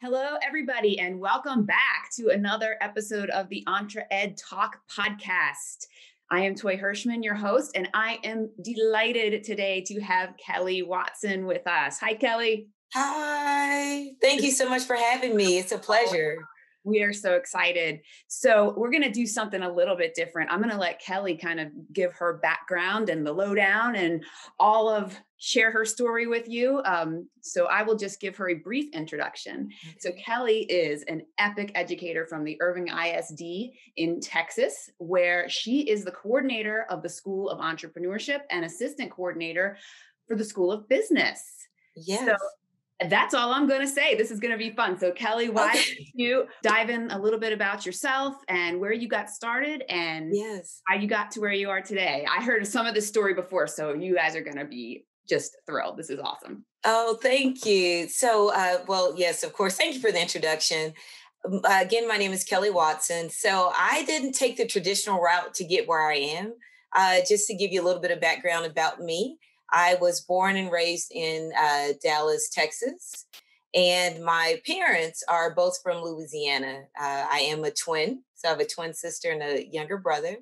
Hello, everybody, and welcome back to another episode of the EntreEd Talk podcast. I am Toy Hirschman, your host, and I am delighted today to have Kelley Watson with us. Hi, Kelley. Hi. Thank you so much for having me. It's a pleasure. We are so excited. So we're going to do something a little bit different. I'm going to let Kelley kind of give her background and the lowdown and share her story with you. So I will just give her a brief introduction. Okay. So Kelley is an epic educator from the Irving ISD in Texas, where she is the coordinator of the School of Entrepreneurship and assistant coordinator for the School of Business. Yes. So that's all I'm going to say. This is going to be fun. So Kelley, why don't you dive in a little bit about yourself and where you got started and how you got to where you are today? I heard some of this story before, so you guys are going to be just thrilled. This is awesome. Oh, thank you. So, yes, of course. Thank you for the introduction. Again, my name is Kelley Watson. So I didn't take the traditional route to get where I am. Just to give you a little bit of background about me. I was born and raised in Dallas, Texas, and my parents are both from Louisiana. I am a twin, so I have a twin sister and a younger brother.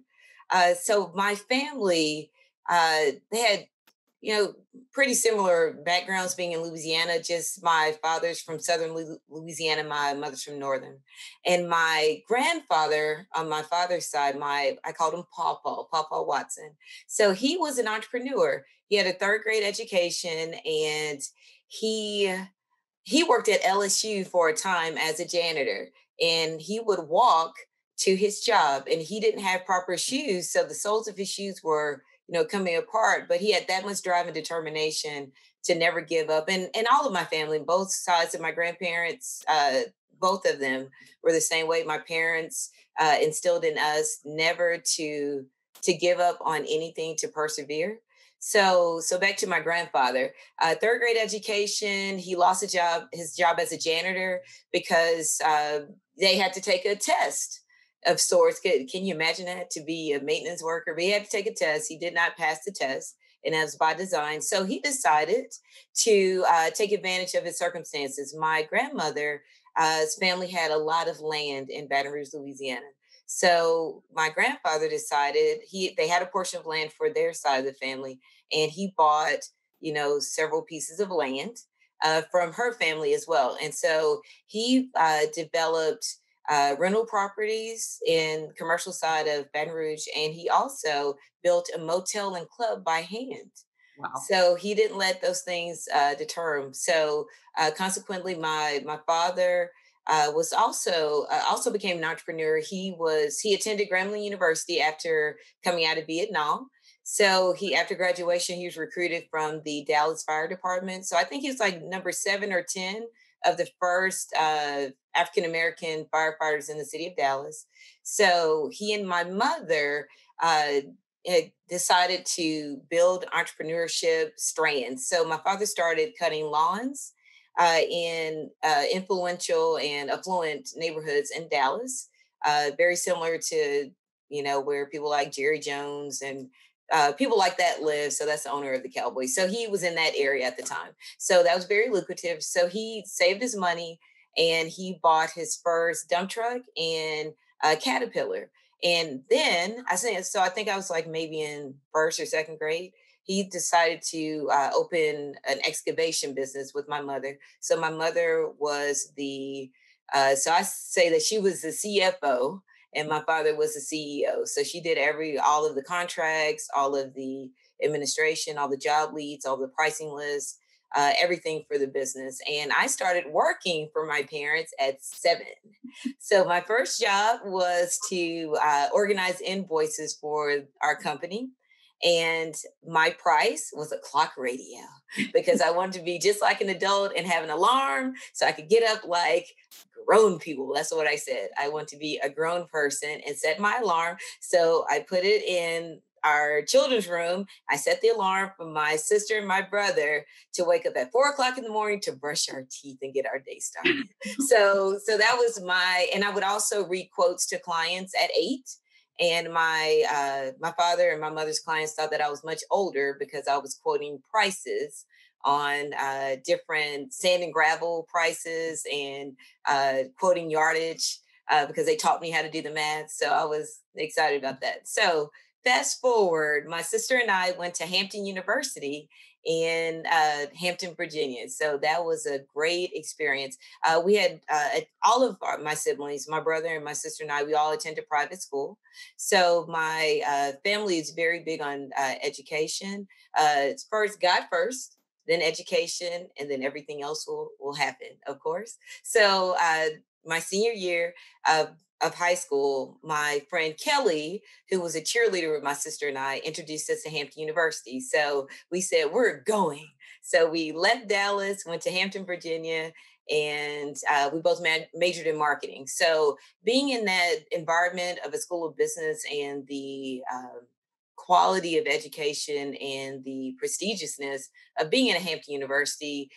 So my family, they had, pretty similar backgrounds being in Louisiana. Just my father's from Southern Louisiana, my mother's from Northern. And my grandfather on my father's side, I called him Pawpaw Watson. So he was an entrepreneur. He had a third grade education, and he worked at LSU for a time as a janitor, and he would walk to his job, and he didn't have proper shoes. So the soles of his shoes were, coming apart, but he had that much drive and determination to never give up. And all of my family, both sides of my grandparents, both of them were the same way. My parents instilled in us never to give up on anything, to persevere. So back to my grandfather, third grade education. He lost his job as a janitor because they had to take a test of sorts. Can you imagine that, to be a maintenance worker? But he had to take a test. He did not pass the test, and that was by design. So he decided to take advantage of his circumstances. My grandmother's family had a lot of land in Baton Rouge, Louisiana. So my grandfather decided they had a portion of land for their side of the family, and he bought, several pieces of land from her family as well. And so he developed rental properties in commercial side of Baton Rouge, and he also built a motel and club by hand. Wow. So he didn't let those things deter him. So consequently, my father was also became an entrepreneur. He attended Grambling University after coming out of Vietnam. So after graduation, he was recruited from the Dallas Fire Department. So I think he was like number 7 or 10 of the first African-American firefighters in the city of Dallas. So he and my mother decided to build entrepreneurship strands. So my father started cutting lawns in influential and affluent neighborhoods in Dallas, very similar to, where people like Jerry Jones and people like that live. So that's the owner of the Cowboys. So he was in that area at the time. So that was very lucrative. So he saved his money and he bought his first dump truck and a Caterpillar. And then I think I was like maybe in first or second grade. He decided to open an excavation business with my mother. So my mother was so I say that she was the CFO and my father was the CEO. So she did all of the contracts, all of the administration, all the job leads, all the pricing lists, everything for the business. And I started working for my parents at 7. So my first job was to organize invoices for our company. And my price was a clock radio because I wanted to be just like an adult and have an alarm so I could get up like grown people. That's what I said. I want to be a grown person and set my alarm. So I put it in our children's room. I set the alarm for my sister and my brother to wake up at 4:00 in the morning to brush our teeth and get our day started. So that was and I would also read quotes to clients at 8. And my father and my mother's clients thought that I was much older because I was quoting prices on different sand and gravel prices and quoting yardage because they taught me how to do the math. So I was excited about that. So fast forward, my sister and I went to Hampton University in Hampton, Virginia. So that was a great experience. We had all of my siblings, my brother and my sister and I, we all attended private school. So my family is very big on education. It's first, God first, then education, and then everything else will happen, of course. So my senior year of high school, my friend Kelley, who was a cheerleader with my sister and I, introduced us to Hampton University. So we said, we're going. So we left Dallas, went to Hampton, Virginia, and we both majored in marketing. So being in that environment of a school of business and the quality of education and the prestigiousness of being at Hampton University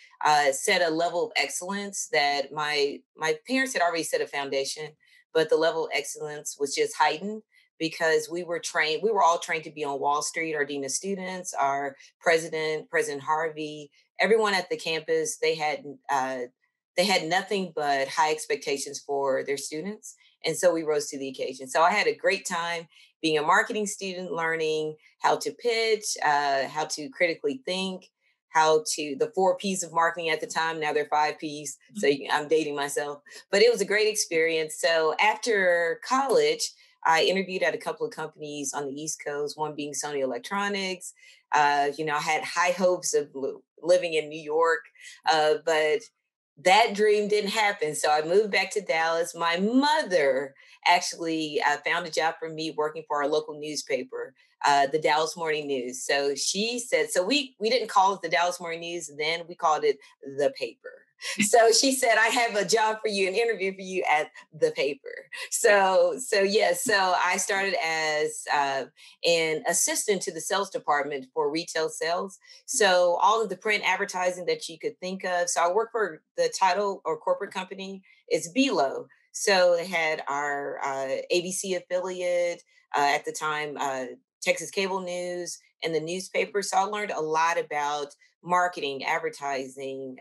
set a level of excellence that my parents had already set a foundation, but the level of excellence was just heightened because we were all trained to be on Wall Street. Our dean of students, our President Harvey, everyone at the campus, they had nothing but high expectations for their students. And so we rose to the occasion. So I had a great time being a marketing student, learning how to pitch, how to critically think, the 4 P's of marketing at the time. Now they're 5 P's. So I'm dating myself, but it was a great experience. So after college, I interviewed at a couple of companies on the East Coast, one being Sony Electronics. I had high hopes of living in New York, but that dream didn't happen. So I moved back to Dallas. My mother actually found a job for me working for our local newspaper, the Dallas Morning News. So she said, so we didn't call it the Dallas Morning News then, we called it the paper. So she said, I have a job for you, an interview for you at the paper. So I started as an assistant to the sales department for retail sales. So all of the print advertising that you could think of. So I work for the title or corporate company is BLO. So they had our ABC affiliate at the time, Texas Cable News, and the newspaper. So I learned a lot about marketing, advertising,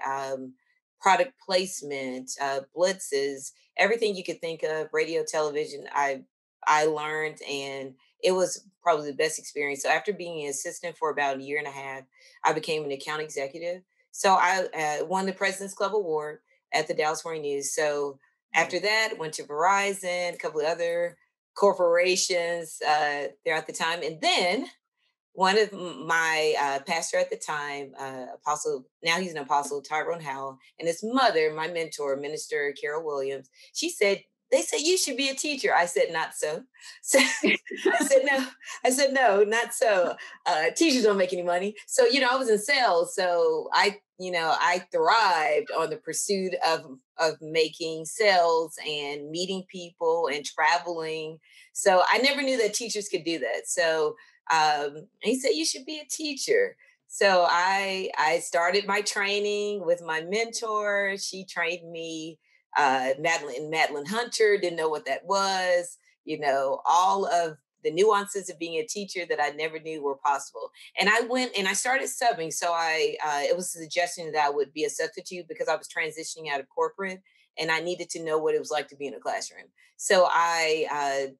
product placement, blitzes, everything you could think of, radio, television. I learned, and it was probably the best experience. So after being an assistant for about a year and a half, I became an account executive. So I won the President's Club Award at the Dallas Morning News. So after that, went to Verizon, a couple of other corporations there at the time. And then one of my pastor at the time, Apostle, now he's an apostle, Tyrone Howell, and his mother, my mentor, Minister Carol Williams, she said, they said, you should be a teacher. I said, not so. So I said, no, not so. Teachers don't make any money. So, I was in sales. So I thrived on the pursuit of making sales and meeting people and traveling. So I never knew that teachers could do that. So he said, you should be a teacher. So I started my training with my mentor. She trained me, Madeline Hunter, didn't know what that was, all of the nuances of being a teacher that I never knew were possible. And I went and I started subbing. So it was a suggestion that I would be a substitute because I was transitioning out of corporate and I needed to know what it was like to be in a classroom. So I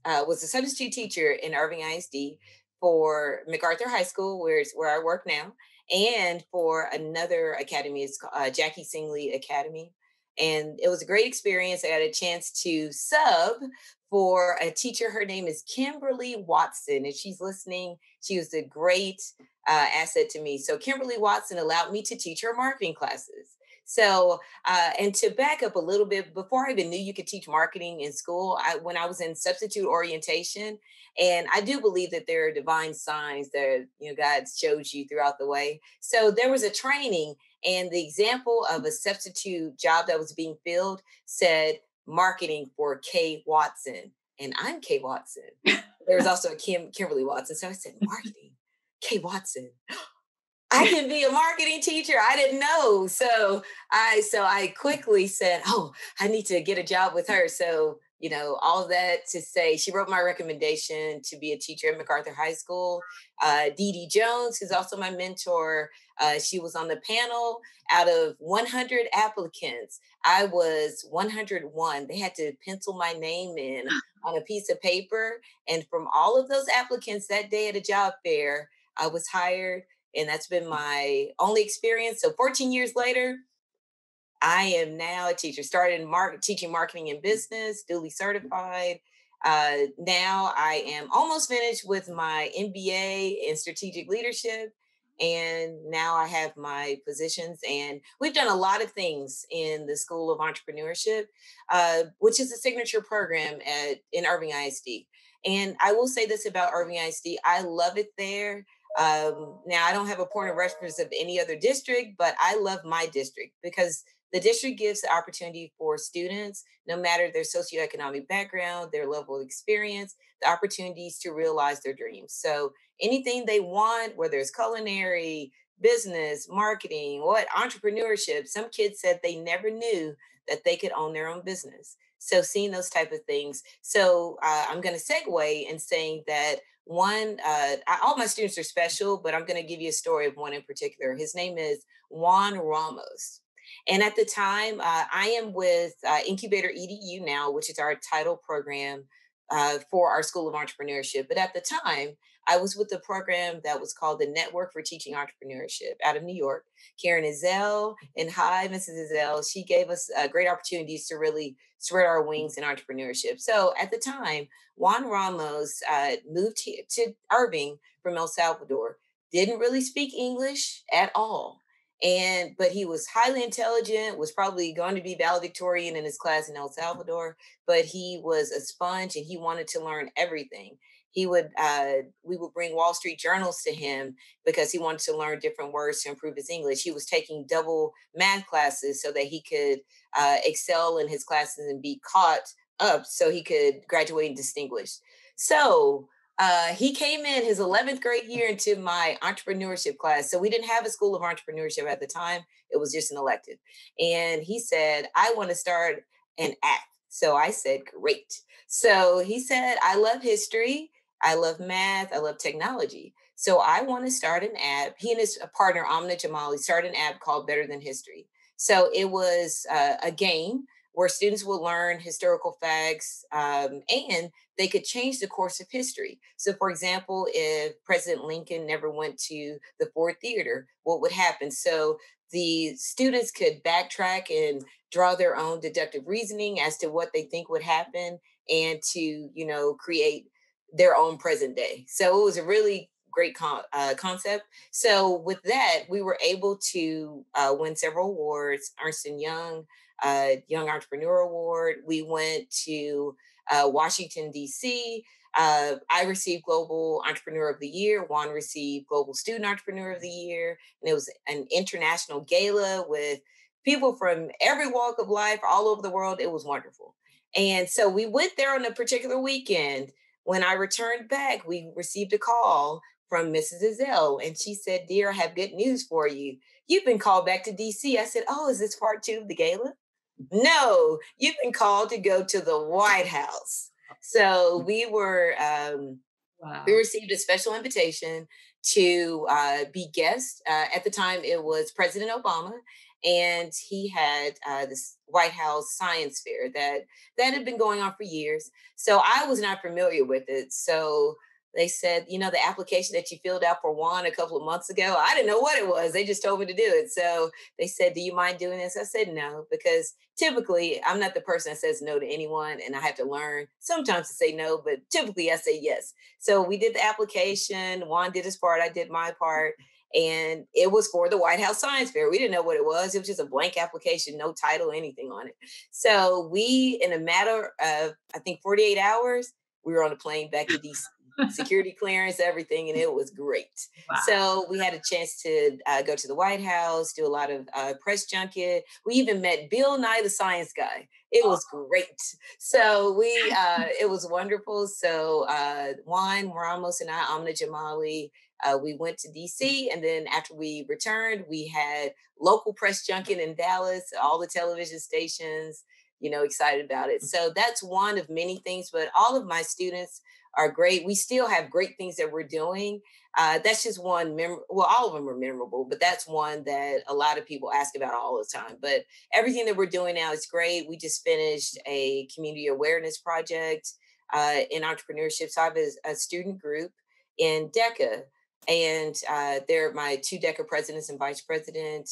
was a substitute teacher in Irving ISD for MacArthur High School, where I work now, and for another academy. It's called Jackie Singley Academy. And it was a great experience. I got a chance to sub for a teacher. Her name is Kimberly Watson. And she's listening. She was a great asset to me. So Kimberly Watson allowed me to teach her marketing classes. So, and to back up a little bit, before I even knew you could teach marketing in school, when I was in substitute orientation, and I do believe that there are divine signs that, God shows you throughout the way. So there was a training, and the example of a substitute job that was being filled said marketing for K. Watson. And I'm K. Watson. There was also a Kimberly Watson. So I said, marketing, K. Watson. I can be a marketing teacher. I didn't know. So I quickly said, oh, I need to get a job with her. So all of that to say she wrote my recommendation to be a teacher at MacArthur High School. Dee Dee Jones, who's also my mentor, she was on the panel. Out of 100 applicants, I was 101. They had to pencil my name in on a piece of paper. And from all of those applicants that day at a job fair, I was hired. And that's been my only experience. So 14 years later, I am now a teacher, started in teaching marketing and business, duly certified. Now I am almost finished with my MBA in strategic leadership. And now I have my positions. And we've done a lot of things in the School of Entrepreneurship, which is a signature program in Irving ISD. And I will say this about Irving ISD, I love it there. Now, I don't have a point of reference of any other district, but I love my district because the district gives the opportunity for students, no matter their socioeconomic background, their level of experience, the opportunities to realize their dreams. So anything they want, whether it's culinary, business, marketing, entrepreneurship, some kids said they never knew that they could own their own business. So seeing those type of things. So I'm going to segue in saying that all my students are special, but I'm going to give you a story of one in particular. His name is Juan Ramos. And at the time, I am with Incubator EDU now, which is our title program for our School of Entrepreneurship. But at the time, I was with the program that was called the Network for Teaching Entrepreneurship out of New York. Karen Izell, and hi, Mrs. Izell, she gave us great opportunities to really spread our wings in entrepreneurship. So at the time, Juan Ramos moved here to Irving from El Salvador, didn't really speak English at all. But he was highly intelligent, was probably going to be valedictorian in his class in El Salvador, but he was a sponge and he wanted to learn everything. We would bring Wall Street journals to him because he wanted to learn different words to improve his English. He was taking double math classes so that he could excel in his classes and be caught up so he could graduate and distinguished. So he came in his 11th grade year into my entrepreneurship class. So we didn't have a School of Entrepreneurship at the time. It was just an elective. And he said, I want to start an app. So I said, great. So he said, I love history. I love math. I love technology. So I want to start an app. He and his partner, Amna Jamali, started an app called Better Than History. So it was a game where students will learn historical facts and they could change the course of history. So, for example, if President Lincoln never went to the Ford Theater, what would happen? So the students could backtrack and draw their own deductive reasoning as to what they think would happen and to, create their own present day. So it was a really great concept. So with that, we were able to win several awards, Ernst & Young, Young Entrepreneur Award. We went to Washington, D.C. I received Global Entrepreneur of the Year. Juan received Global Student Entrepreneur of the Year. And it was an international gala with people from every walk of life all over the world. It was wonderful. And so we went there on a particular weekend. When I returned back, we received a call from Mrs. Izell, and she said, dear, I have good news for you. You've been called back to D.C. I said, oh, is this part 2 of the gala? No, you've been called to go to the White House. So we we received a special invitation to be guests. At the time, it was President Obama, and he had this White House science fair that had been going on for years. So I was not familiar with it. So they said, the application that you filled out for Juan a couple of months ago, I didn't know what it was. They just told me to do it. So they said, do you mind doing this? I said, no, because typically I'm not the person that says no to anyone, and I have to learn sometimes to say no, but typically I say yes. So we did the application. Juan did his part. I did my part. And it was for the White House Science Fair. We didn't know what it was. It was just a blank application, no title, anything on it. So we, in a matter of, I think, 48 hours, we were on a plane back to DC. Security clearance, everything, and it was great. Wow. So we had a chance to go to the White House, do a lot of press junket. We even met Bill Nye, the science guy. It was great. So it was wonderful. So Juan Ramos and I, Amna Jamali, we went to DC, and then after we returned, we had local press junket in Dallas, all the television stations. excited about it. So that's one of many things, but all of my students are great. We still have great things that we're doing. That's just one, well, all of them are memorable, but that's one that a lot of people ask about all the time. But everything that we're doing now is great. We just finished a community awareness project in entrepreneurship. So I have a student group in DECA, and they're my two DECA presidents and vice president,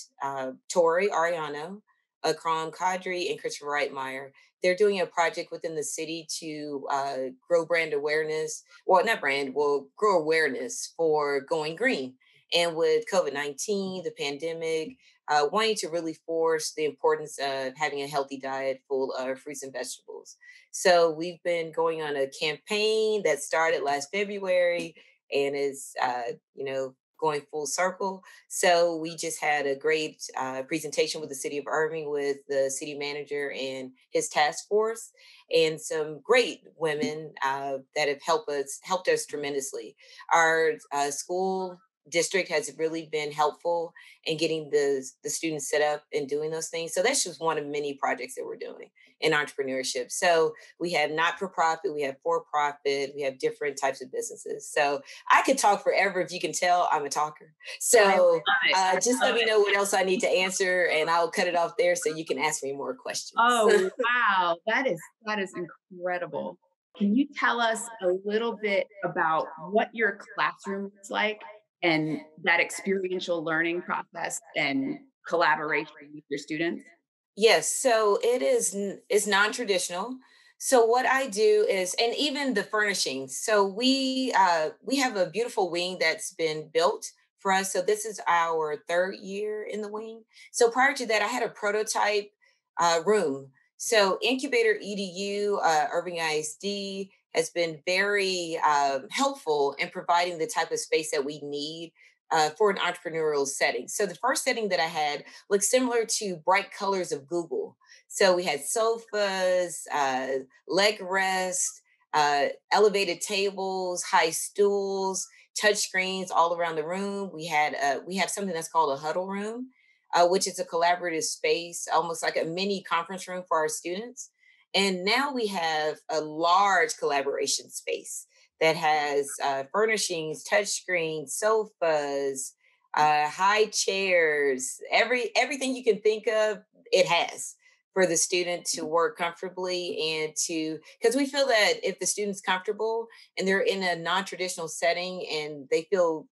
Tori Ariano, Akram Kadri, and Christopher Reitmeyer. They're doing a project within the city to grow brand awareness. Well, not brand, well, grow awareness for going green. And with COVID-19, the pandemic, wanting to really force the importance of having a healthy diet full of fruits and vegetables. So we've been going on a campaign that started last February and is, going full circle. So we just had a great presentation with the city of Irving with the city manager and his task force, and some great women that have helped us tremendously. Our school district has really been helpful in getting the students set up and doing those things. So that's just one of many projects that we're doing in entrepreneurship. So we have not-for-profit, we have for-profit, we have different types of businesses. So I could talk forever. If you can tell, I'm a talker. So just let me know what else I need to answer, and I'll cut it off there so you can ask me more questions. Oh, wow. That is incredible. Can you tell us a little bit about what your classroom is like and that experiential learning process and collaboration with your students? Yes, so it's non-traditional. So what I do is, and even the furnishings. So we have a beautiful wing that's been built for us. So this is our third year in the wing. So prior to that, I had a prototype room. So Incubator EDU, Irving ISD has been very helpful in providing the type of space that we need for an entrepreneurial setting. So the first setting that I had looked similar to bright colors of Google. So we had sofas, leg rest, elevated tables, high stools, touch screens all around the room. We have something that's called a huddle room, which is a collaborative space, almost like a mini conference room for our students. And now we have a large collaboration space that has furnishings, touchscreens, sofas, high chairs, everything you can think of, it has for the student to work comfortably and because we feel that if the student's comfortable and they're in a non-traditional setting and they feel,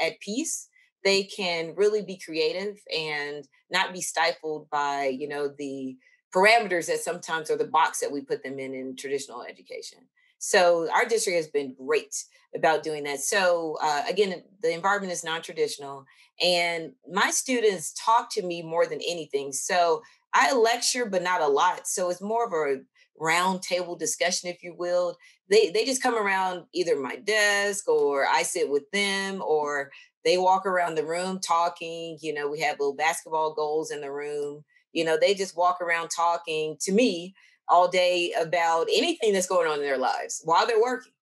at peace, they can really be creative and not be stifled by, the parameters that sometimes are the box that we put them in traditional education. So our district has been great about doing that. So again, the environment is non-traditional, and my students talk to me more than anything. So I lecture, but not a lot. So it's more of a round table discussion, if you will. They just come around either my desk or I sit with them, or they walk around the room talking. We have little basketball goals in the room. They just walk around talking to me all day about anything that's going on in their lives while they're working.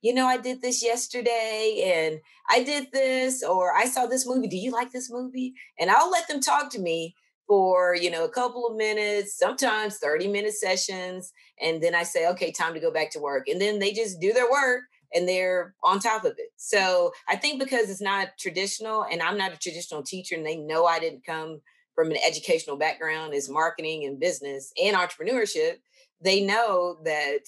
I did this yesterday and I did this, or I saw this movie. Do you like this movie? And I'll let them talk to me for, a couple of minutes, sometimes 30-minute sessions. And then I say, okay, time to go back to work. And then they just do their work and they're on top of it. So I think because it's not traditional and I'm not a traditional teacher and they know I didn't come from an educational background as marketing and business and entrepreneurship, they know that,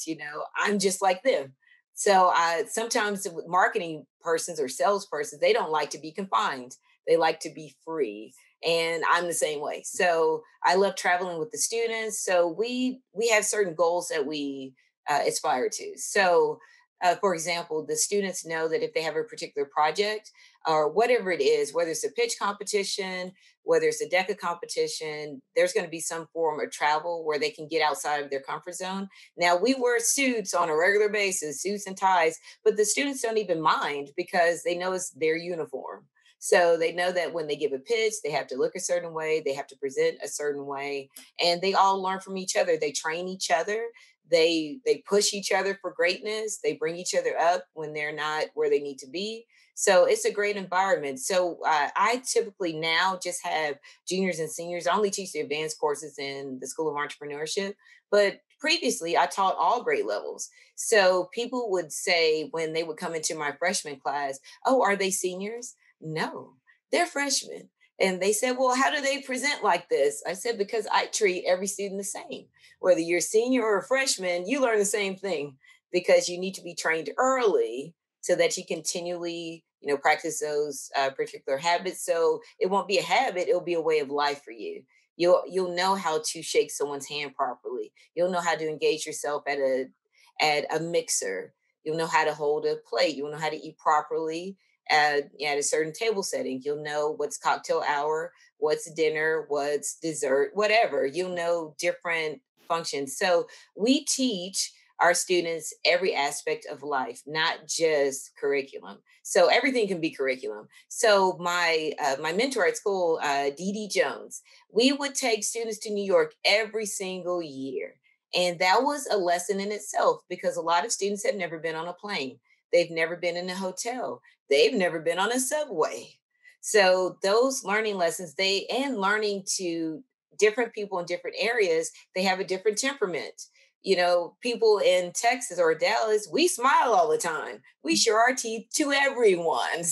I'm just like them. So sometimes with marketing persons or salespersons, they don't like to be confined. They like to be free. And I'm the same way. So I love traveling with the students. So we have certain goals that we aspire to. So for example, the students know that if they have a particular project or whatever it is, whether it's a pitch competition, whether it's a DECA competition, there's going to be some form of travel where they can get outside of their comfort zone. Now, we wear suits on a regular basis, suits and ties, but the students don't even mind because they know it's their uniform. So they know that when they give a pitch, they have to look a certain way, they have to present a certain way, and they all learn from each other. They train each other. They push each other for greatness. They bring each other up when they're not where they need to be. So it's a great environment. So I typically now just have juniors and seniors. I only teach the advanced courses in the School of Entrepreneurship, but previously I taught all grade levels. So people would say when they would come into my freshman class, "Oh, are they seniors?" No, they're freshmen. And they said, "Well, how do they present like this?" I said, "Because I treat every student the same. Whether you're a senior or a freshman, you learn the same thing because you need to be trained early so that you continually, practice those particular habits. So it won't be a habit; it'll be a way of life for you. You'll know how to shake someone's hand properly. You'll know how to engage yourself at a mixer. You'll know how to hold a plate. You'll know how to eat properly at a certain table setting. You'll know what's cocktail hour, what's dinner, what's dessert, whatever. You'll know different functions. So we teach our students every aspect of life, not just curriculum. So everything can be curriculum. So my mentor at school, Dee Dee Jones, we would take students to New York every single year. And that was a lesson in itself because a lot of students have never been on a plane. They've never been in a hotel. They've never been on a subway. So those learning lessons, and learning to different people in different areas, they have a different temperament. People in Texas or Dallas, we smile all the time. We show our teeth to everyone,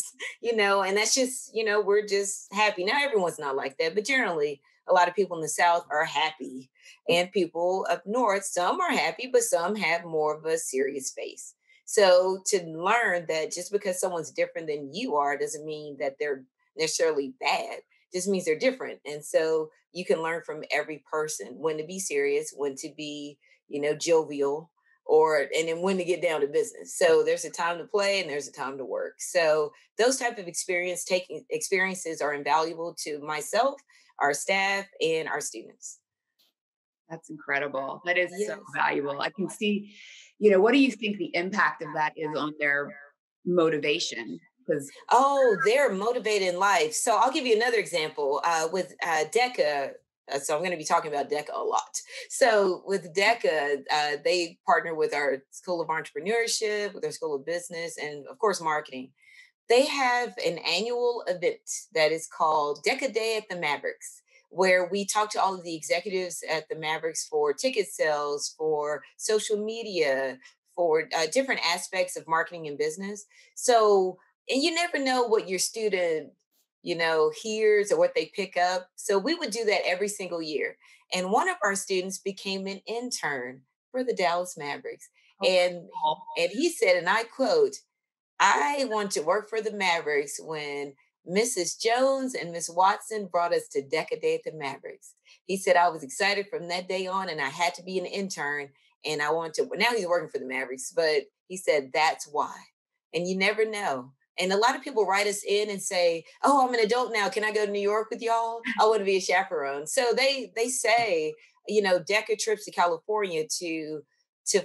and that's just, we're just happy. Now, everyone's not like that, but generally, a lot of people in the South are happy. And people up north, some are happy, but some have more of a serious face. So to learn that just because someone's different than you are doesn't mean that they're necessarily bad. Just means they're different. And so you can learn from every person when to be serious, when to be, jovial, and then when to get down to business. So there's a time to play and there's a time to work. So those type of experiences are invaluable to myself, our staff, and our students. That's incredible. That is so Yes. valuable. I can see, what do you think the impact of that is on their motivation? Because Oh, they're motivated in life. So I'll give you another example with DECA. So I'm going to be talking about DECA a lot. So with DECA, they partner with our School of Entrepreneurship, with our School of Business, and of course, marketing. They have an annual event that is called DECA Day at the Mavericks, where we talk to all of the executives at the Mavericks for ticket sales, for social media, for different aspects of marketing and business. So, and you never know what your student, hears or what they pick up. So we would do that every single year. And one of our students became an intern for the Dallas Mavericks. oh, And cool. and he said, and I quote, "I want to work for the Mavericks when Mrs. Jones and Miss Watson brought us to DECA Day at the Mavericks." He said, "I was excited from that day on, and I had to be an intern. And I want to," now he's working for the Mavericks, but he said, "That's why." And you never know. And a lot of people write us in and say, "Oh, I'm an adult now. Can I go to New York with y'all? I want to be a chaperone." So they say, DECA trips to California, to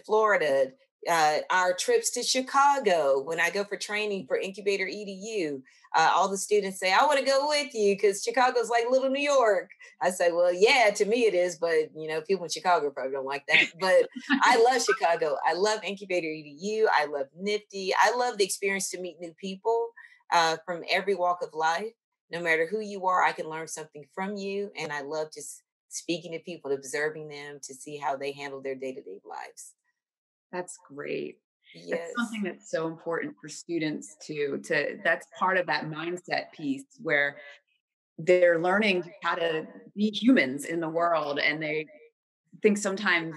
Florida, our trips to Chicago when I go for training for Incubator EDU. All the students say, "I want to go with you because Chicago's like little New York." I say, "Well, yeah, to me it is, but people in Chicago probably don't like that." But I love Chicago. I love Incubator EDU. I love Nifty. I love the experience to meet new people from every walk of life. No matter who you are, I can learn something from you, and I love just speaking to people, observing them to see how they handle their day-to-day lives. That's great. That's Yes. something that's so important for students to that's part of that mindset piece where they're learning how to be humans in the world. And they think sometimes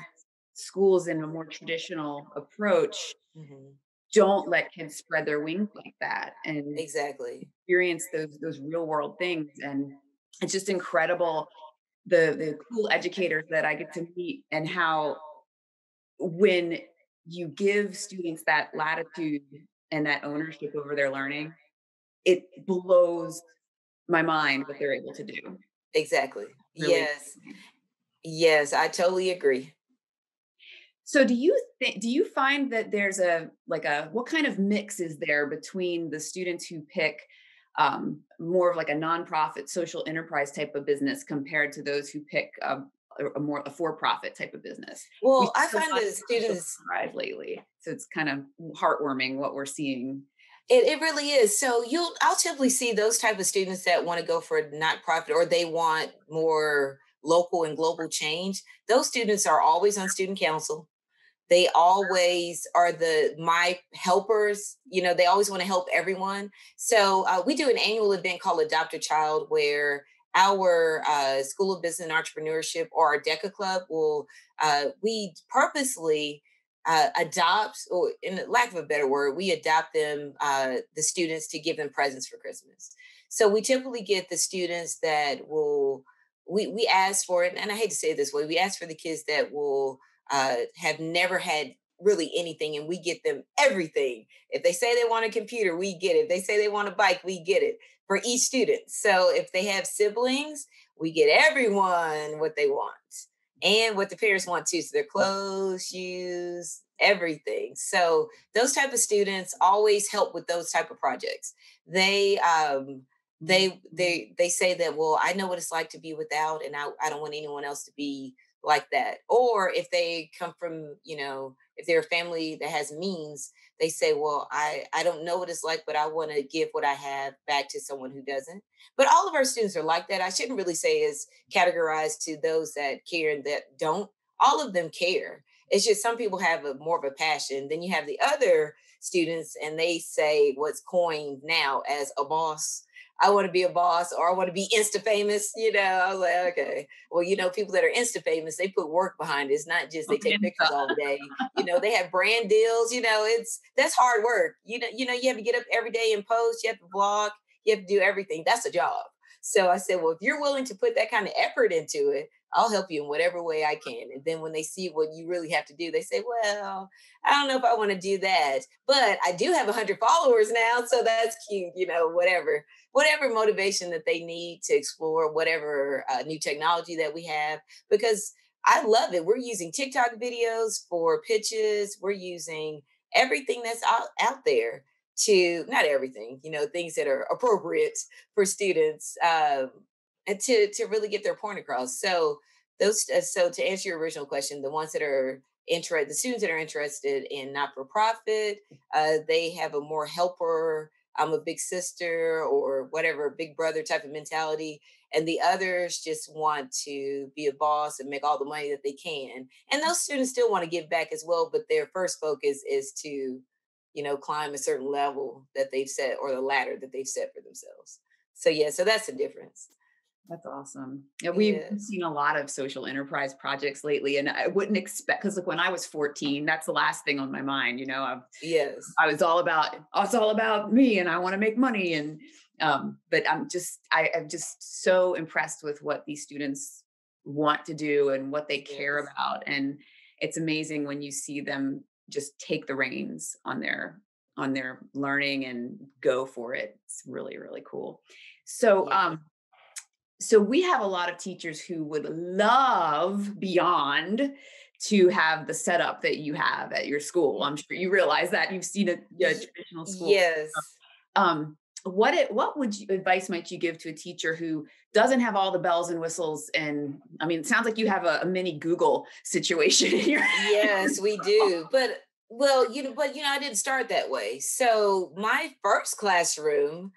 schools in a more traditional approach Mhm. don't let kids spread their wings like that and Exactly. experience those real world things. And it's just incredible the cool educators that I get to meet and how when you give students that latitude and that ownership over their learning, it blows my mind what they're able to do. Exactly. Really. Yes. Yes, I totally agree. So do you find that there's what kind of mix is there between the students who pick more of like a nonprofit social enterprise type of business compared to those who pick a for-profit type of business. We Well, I see a find lot that of social students, enterprise lately. So it's kind of heartwarming what we're seeing. it really is. So I'll typically see those type of students that want to go for a not profit or they want more local and global change. Those students are always on student council. They always are my helpers. They always want to help everyone. So we do an annual event called Adopt a Child, where our School of Business and Entrepreneurship or our DECA Club we purposely adopt, or in lack of a better word, we adopt them, the students, to give them presents for Christmas. So we typically get the students that we ask for it. And I hate to say it this way, we ask for the kids that will have never had really anything, and we get them everything. If they say they want a computer, we get it. If they say they want a bike, we get it for each student. So if they have siblings, we get everyone what they want and what the parents want too. So their clothes, shoes, everything. So those type of students always help with those type of projects. They say that, well, I know what it's like to be without, and I don't want anyone else to be like that. Or if they come from, if they're a family that has means, they say, well, I don't know what it's like, but I want to give what I have back to someone who doesn't. But all of our students are like that. I shouldn't really say is categorized to those that care and that don't. All of them care. It's just some people have more of a passion. Then you have the other students, and they say what's coined now as a boss. I want to be a boss, or I want to be Insta famous. I was like, okay, well, people that are Insta famous, they put work behind it. It's not just they take pictures all day. They have brand deals. That's hard work. You have to get up every day and post. You have to vlog. You have to do everything. That's a job. So I said, well, if you're willing to put that kind of effort into it, I'll help you in whatever way I can. And then when they see what you really have to do, they say, well, I don't know if I want to do that, but I do have 100 followers now. So that's cute, whatever motivation that they need to explore, whatever new technology that we have, because I love it. We're using TikTok videos for pitches. We're using everything that's out there to, not everything, things that are appropriate for students, and to really get their point across. So so to answer your original question, the ones that are interested, the students that are interested in not-for-profit, they have a more helper, I'm a big sister or whatever, big brother type of mentality. And the others just want to be a boss and make all the money that they can. And those students still want to give back as well, but their first focus is to, climb a certain level that they've set, or the ladder that they've set for themselves. So yeah, so that's the difference. That's awesome. Yeah, we've Yes. seen a lot of social enterprise projects lately, and I wouldn't expect, because like when I was 14, that's the last thing on my mind. Yes. I was all about, oh, it's all about me, and I want to make money. And but I'm just so impressed with what these students want to do and what they care Yes. about. And it's amazing when you see them just take the reins on their learning and go for it. It's really, really cool. So Yeah. so we have a lot of teachers who would love beyond to have the setup that you have at your school. I'm sure you realize that you've seen a traditional school. Yes. What advice might you give to a teacher who doesn't have all the bells and whistles? And I mean, it sounds like you have a mini Google situation here. Yes, we do. But I didn't start that way. So my first classroom,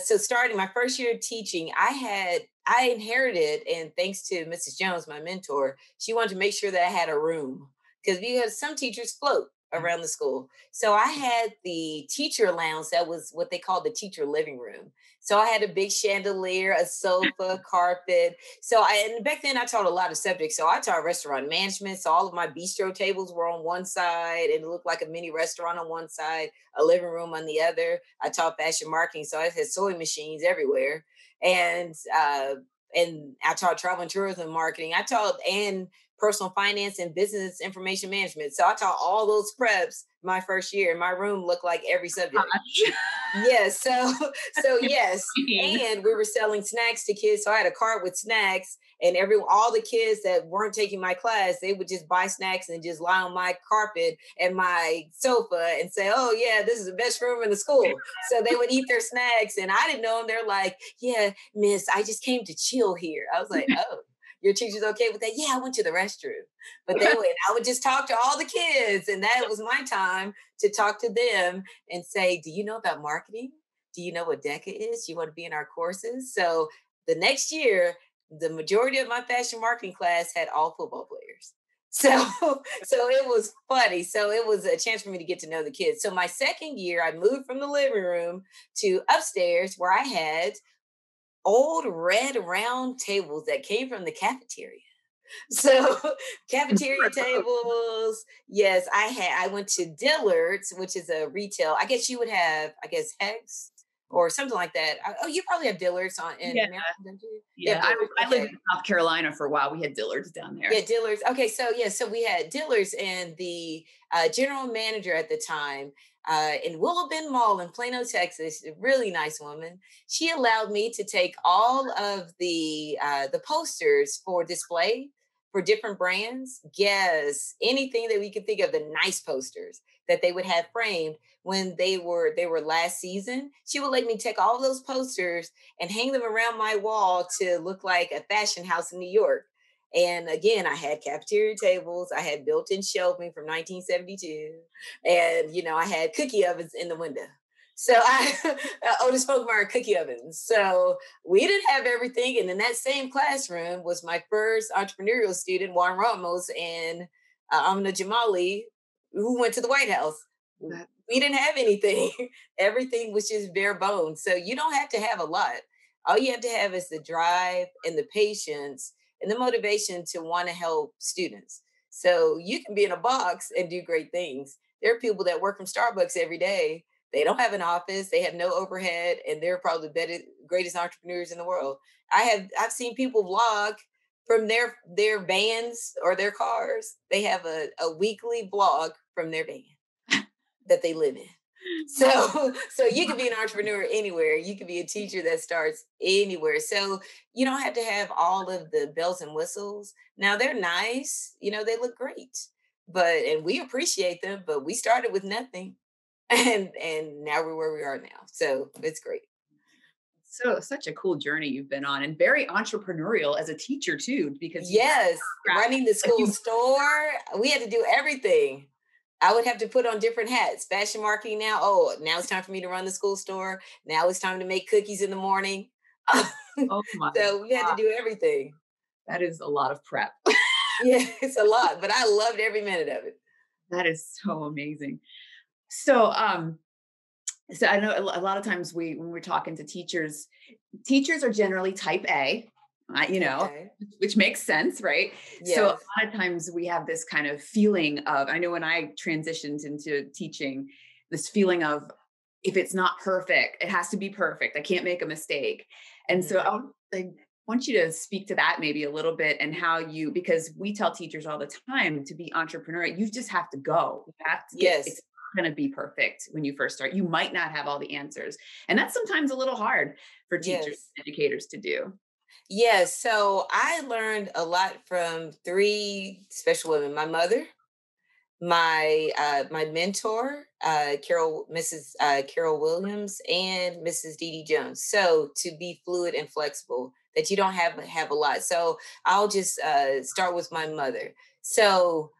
so starting my first year of teaching, I inherited, and thanks to Mrs. Jones, my mentor, she wanted to make sure that I had a room, because we had some teachers float around the school. So I had the teacher lounge, that was what they called the teacher living room. So I had a big chandelier, a sofa, carpet. And back then I taught a lot of subjects. So I taught restaurant management. So all of my bistro tables were on one side, and it looked like a mini restaurant on one side, a living room on the other. I taught fashion marketing. So I had sewing machines everywhere. And I taught travel and tourism marketing. I taught and personal finance and business information management. So I taught all those preps my first year. My room looked like every subject. Yes. So yes. And we were selling snacks to kids. So I had a cart with snacks, and all the kids that weren't taking my class, they would just buy snacks and just lie on my carpet and my sofa and say, oh yeah, this is the best room in the school. So they would eat their snacks, and I didn't know them. They're like, yeah, miss, I just came to chill here. I was like, oh, your teacher's okay with that? Yeah, I went to the restroom. But I would just talk to all the kids. And that was my time to talk to them and say, do you know about marketing? Do you know what DECA is? Do you want to be in our courses? So the next year, the majority of my fashion marketing class had all football players. So, so it was funny. So it was a chance for me to get to know the kids. So my second year, I moved from the living room to upstairs where I had old red round tables that came from the cafeteria. So cafeteria tables. Yes, I went to Dillard's, which is a retail. I guess you would have, I guess, Hex or something like that. Oh, you probably have Dillard's in Yeah. Maryland, don't you? Yeah. I lived in South Carolina for a while. We had Dillard's down there. Yeah, Dillard's. Okay, so we had Dillard's, and the general manager at the time in Willow Bend Mall in Plano, Texas, a really nice woman. She allowed me to take all of the posters for display for different brands. Yes, anything that we could think of, the nice posters that they would have framed when they were last season. She would let me take all of those posters and hang them around my wall to look like a fashion house in New York. And again, I had cafeteria tables. I had built-in shelving from 1972. And, I had cookie ovens in the window. So Otis Folkmeyer cookie ovens. So we didn't have everything. And in that same classroom was my first entrepreneurial student, Juan Ramos, and Amna Jamali, who went to the White House. We didn't have anything. Everything was just bare bones. So you don't have to have a lot. All you have to have is the drive and the patience and the motivation to want to help students. So you can be in a box and do great things. There are people that work from Starbucks every day. They don't have an office. They have no overhead, and they're probably the greatest entrepreneurs in the world. I've seen people vlog from their vans or their cars. They have a weekly vlog from their van that they live in. So you can be an entrepreneur anywhere. You can be a teacher that starts anywhere. So you don't have to have all of the bells and whistles. Now they're nice, they look great, and we appreciate them, but we started with nothing, and now we're where we are now. So it's great. So such a cool journey you've been on, and very entrepreneurial as a teacher too, because yes, running the school store, we had to do everything. I would have to put on different hats. Fashion marketing now. Oh, now it's time for me to run the school store. Now it's time to make cookies in the morning. Oh my so we had to do everything. That is a lot of prep. Yeah, it's a lot, but I loved every minute of it. That is so amazing. So, so I know a lot of times when we're talking to teachers are generally type A, okay. Which makes sense, right? Yes. So a lot of times we have this kind of feeling of, I know when I transitioned into teaching, this feeling of, if it's not perfect, it has to be perfect. I can't make a mistake. And so I want you to speak to that maybe a little bit, and how because we tell teachers all the time, to be entrepreneurial, you just have to go. You have to it's not going to be perfect when you first start. You might not have all the answers. And that's sometimes a little hard for teachers and educators to do. Yes. So I learned a lot from three special women: my mother, my mentor, Mrs. Carol Williams, and Mrs. Dee Dee Jones. So to be fluid and flexible, that you don't have a lot. So I'll just start with my mother. So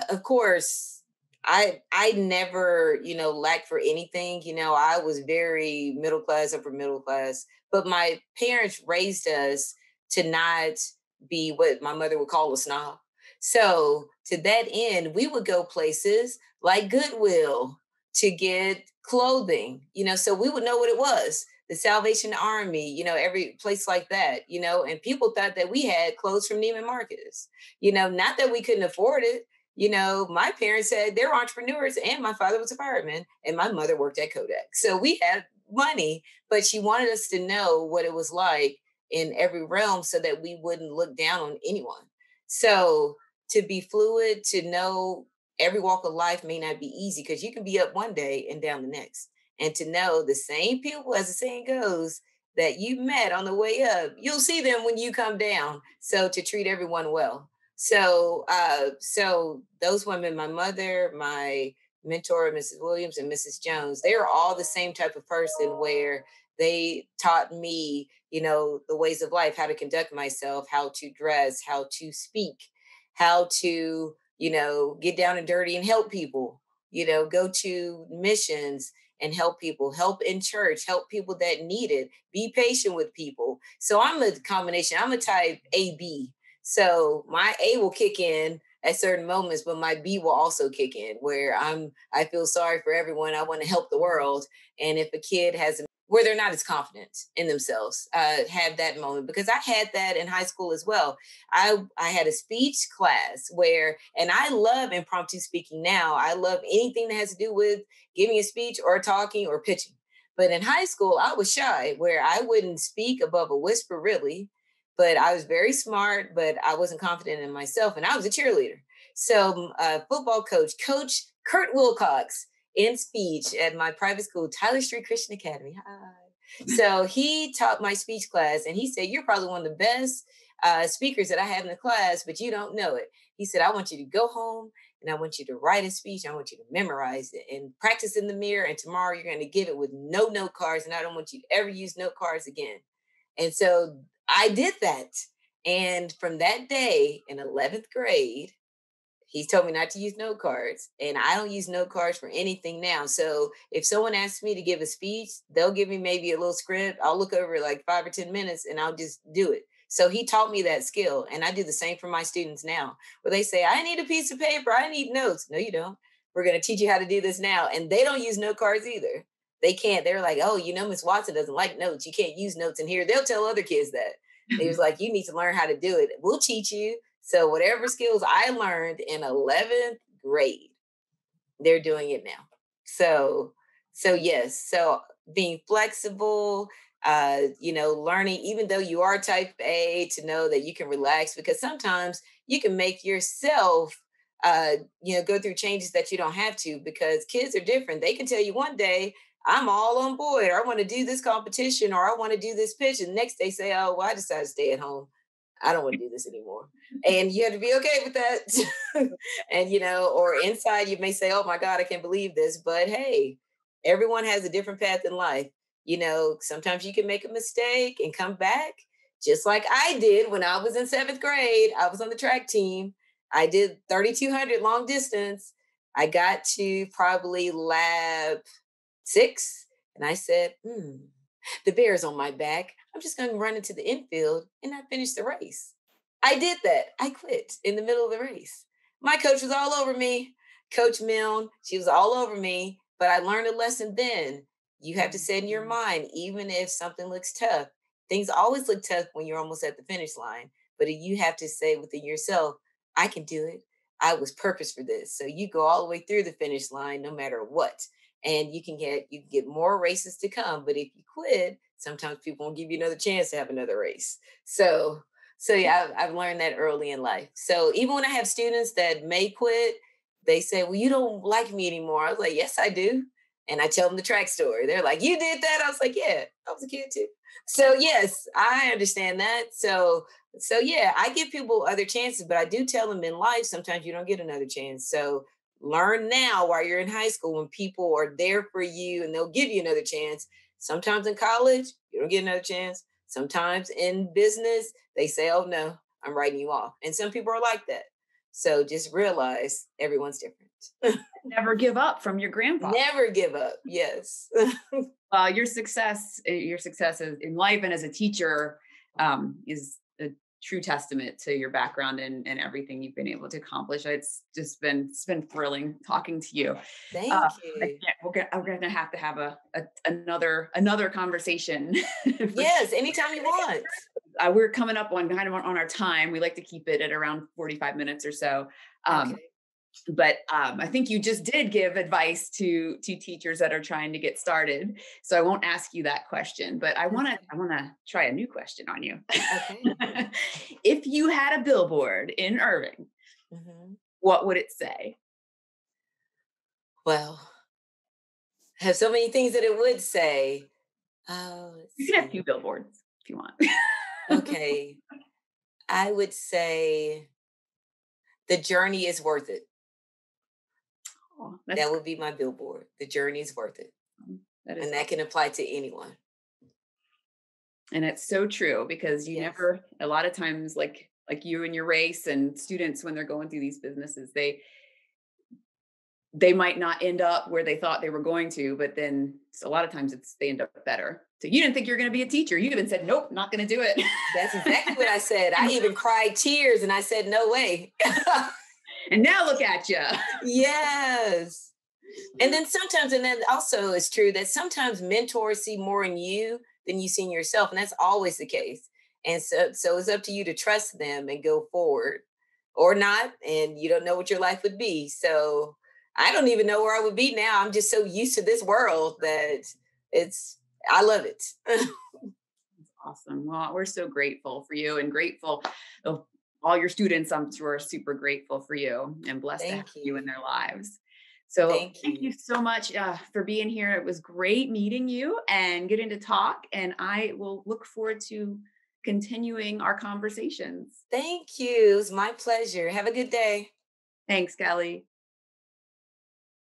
of course, I never, lacked for anything. I was very middle class, upper middle class, but my parents raised us to not be what my mother would call a snob. So to that end, we would go places like Goodwill to get clothing, so we would know what it was. The Salvation Army, every place like that, and people thought that we had clothes from Neiman Marcus, not that we couldn't afford it. My parents said they're entrepreneurs, and my father was a fireman, and my mother worked at Kodak. So we had money, but she wanted us to know what it was like in every realm so that we wouldn't look down on anyone. So to be fluid, to know every walk of life may not be easy, because you can be up one day and down the next. And to know the same people, as the saying goes, that you met on the way up, you'll see them when you come down. So to treat everyone well. So those women, my mother, my mentor, Mrs. Williams and Mrs. Jones, they are all the same type of person where they taught me, the ways of life, how to conduct myself, how to dress, how to speak, how to, get down and dirty and help people, go to missions and help people, help in church, help people that need it, be patient with people. So I'm a combination. I'm a type AB. So my A will kick in at certain moments, but my B will also kick in where I feel sorry for everyone. I want to help the world. And if a kid where they're not as confident in themselves, have that moment, because I had that in high school as well. I had a speech class and I love impromptu speaking now. I love anything that has to do with giving a speech or talking or pitching. But in high school, I was shy where I wouldn't speak above a whisper, really. But I was very smart, but I wasn't confident in myself. And I was a cheerleader. So football coach Kurt Wilcox, in speech at my private school, Tyler Street Christian Academy. Hi. So he taught my speech class, and he said, "You're probably one of the best speakers that I have in the class, but you don't know it." He said, "I want you to go home and I want you to write a speech. I want you to memorize it and practice in the mirror. And tomorrow you're going to give it with no note cards. And I don't want you to ever use note cards again." And so I did that. And from that day in 11th grade, he told me not to use note cards, and I don't use note cards for anything now. So if someone asks me to give a speech, they'll give me maybe a little script. I'll look over like 5 or 10 minutes and I'll just do it. So he taught me that skill. And I do the same for my students now, where they say, "I need a piece of paper. I need notes." No, you don't. We're going to teach you how to do this now. And they don't use note cards either. They can't. They're like, "Oh, Miss Watson doesn't like notes. You can't use notes in here." They'll tell other kids that. They was like, "You need to learn how to do it. We'll teach you." So whatever skills I learned in 11th grade, they're doing it now. So yes. So being flexible, learning, even though you are type A, to know that you can relax, because sometimes you can make yourself, go through changes that you don't have to, because kids are different. They can tell you one day, "I'm all on board," or "I want to do this competition," or "I want to do this pitch." And the next day say, "Oh, well, I decided to stay at home. I don't want to do this anymore." And you have to be okay with that. And, or inside you may say, "Oh my God, I can't believe this." But hey, everyone has a different path in life. Sometimes you can make a mistake and come back, just like I did when I was in 7th grade. I was on the track team. I did 3,200 long distance. I got to probably lap 6. And I said, the bear's on my back. I'm just going to run into the infield, and I finished the race. I did that. I quit in the middle of the race. My coach was all over me. Coach Milne, she was all over me. But I learned a lesson then. You have to say in your mind, even if something looks tough, things always look tough when you're almost at the finish line. But you have to say within yourself, "I can do it. I was purposed for this." So you go all the way through the finish line, no matter what. And you can get more races to come. But if you quit, sometimes people won't give you another chance to have another race. So yeah, I've learned that early in life. So even when I have students that may quit, they say, "Well, you don't like me anymore." I was like, "Yes, I do." And I tell them the track story. They're like, "You did that?" I was like, "Yeah, I was a kid too." So yes, I understand that. So yeah, I give people other chances, but I do tell them in life, sometimes you don't get another chance. So learn now while you're in high school, when people are there for you and they'll give you another chance. Sometimes in college, you don't get another chance. Sometimes in business, they say, "Oh no, I'm writing you off." And some people are like that. So just realize everyone's different. Never give up from your grandpa. Never give up. Yes. Your success in life and as a teacher is a true testament to your background and everything you've been able to accomplish. It's been thrilling talking to you. Thank you. We're gonna have to have another conversation. Yes, anytime you want. We're coming up on our time. We like to keep it at around 45 minutes or so. Okay. But I think you just did give advice to teachers that are trying to get started. So I won't ask you that question, but I want to try a new question on you. Okay. If you had a billboard in Irving, what would it say? Well, I have so many things that it would say. You can have 2 billboards if you want. Okay. I would say the journey is worth it. Oh, That would be my billboard. The journey is worth it. that is, And that can apply to anyone. and it's so true because you Yes. never, a lot of times, like you and your race and students, when they're going through these businesses, they might not end up where they thought they were going to, but then a lot of times they end up better. So you didn't think you're going to be a teacher. You even said, nope, not going to do it. That's exactly what I said. I even cried tears and I said, no way. And now look at you. Yes. And then sometimes, and then also it's true that sometimes mentors see more in you than you see in yourself. And that's always the case. And so it's up to you to trust them and go forward or not. And you don't know what your life would be. So I don't even know where I would be now. I'm just so used to this world that I love it. Awesome. Well, we're so grateful for you and grateful of all your students. I'm sure are super grateful for you and blessed to have Thank you you. in their lives. So Thank thank you you. so much for being here. It was great meeting you and getting to talk. And I will look forward to continuing our conversations. Thank you. It was my pleasure. Have a good day. Thanks, Kelly.